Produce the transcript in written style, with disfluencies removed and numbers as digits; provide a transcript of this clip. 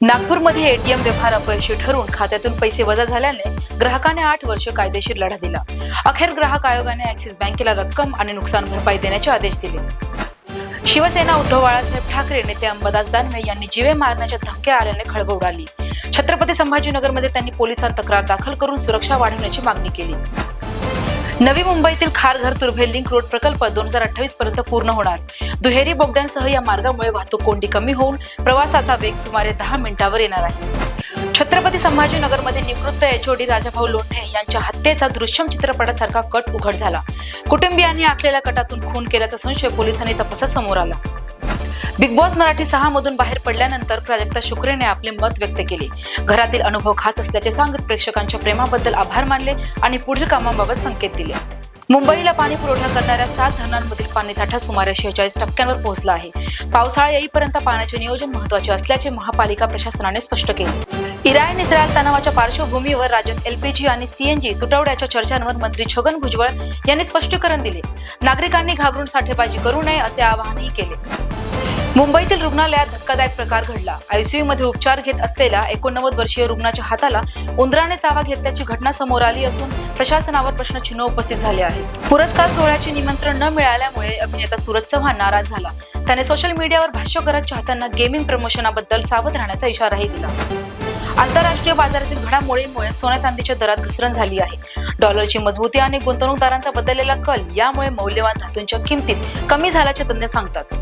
नागपूरमध्ये एटीएम व्यवहार अपयशी ठरून खात्यातून पैसे वजा झाल्याने ग्राहकाने 8 वर्ष कायदेशीर लढा दिला. अखेर ग्राहक आयोगाने ॲक्सिस बँकेला रक्कम आणि नुकसान भरपाई देण्याचे आदेश दिले. शिवसेना उद्धव बाळासाहेब ठाकरे नेते अंबादास दानवे यांनी जीवे मारण्याच्या धमक्या आल्याने खळबळ उडाली. छत्रपती संभाजीनगरमध्ये त्यांनी पोलिसांत तक्रार दाखल करून सुरक्षा वाढवण्याची मागणी केली. नवी मुंबईतील खारघर तुर्भे लिंक रोड प्रकल्प 2028 पर्यंत पूर्ण होणार. दुहेरी बोगद्यांसह या मार्गामुळे वाहतूक कोंडी कमी होऊन प्रवासाचा वेग सुमारे 10 मिनिटांवर येणार आहे. छत्रपती संभाजीनगरमध्ये निवृत्त एचओडी राजाभाऊ लोंढे यांच्या हत्येचा दृश्यम चित्रपटासारखा कट उघड झाला. कुटुंबियांनी आखलेल्या कटातून खून केल्याचा संशय पोलिसांनी तपासात समोर आला. बिग बॉस मराठी 6 मधून बाहेर पडल्यानंतर प्राजक्ता शुक्रेने आपले मत व्यक्त केले. घरातील अनुभव खास असल्याचे सांगत प्रेक्षकांच्या प्रेमाबद्दल आभार मानले आणि पुढील कामांबाबत संकेत दिले. मुंबईला पाणी पुरवठा करणाऱ्या 7 धरणांमधील पाणीसाठा सुमारे 46% पोहोचला आहे. पावसाळा येईपर्यंत पाण्याचे नियोजन महत्त्वाचे असल्याचे महापालिका प्रशासनाने स्पष्ट केले. इराण इस्रायल तणावाच्या पार्श्वभूमीवर राज्यात एलपीजी आणि सीएनजी तुटवड्याच्या चर्चांवर मंत्री छगन भुजबळ यांनी स्पष्टीकरण दिले. नागरिकांनी घाबरून साठेबाजी करू नये असे आवाहनही केले. मुंबईतील रुग्णालयात धक्कादायक प्रकार घडला. आयसीयूमध्ये उपचार घेत असलेल्या 89 वर्षीय रुग्णाच्या हाताला उंदराने चावा घेतल्याची घटना समोर आली असून प्रशासनावर प्रश्नचिन्ह उपस्थित झाले आहे. पुरस्कार सोहळ्याचे निमंत्रण न मिळाल्यामुळे अभिनेता सूरज चव्हाण नाराज झाला. त्याने सोशल मीडियावर भाष्य करत चाहत्यांना गेमिंग प्रमोशनाबद्दल सावध राहण्याचा इशाराही दिला. आंतरराष्ट्रीय बाजारातील घडामोडींमुळे सोन्या चांदीच्या दरात घसरण झाली आहे. डॉलरची मजबूती आणि गुंतवणूकदारांचा बदललेला कल यामुळे मौल्यवान धातूंच्या किमतीत कमी झाल्याचे तज्ञ सांगतात.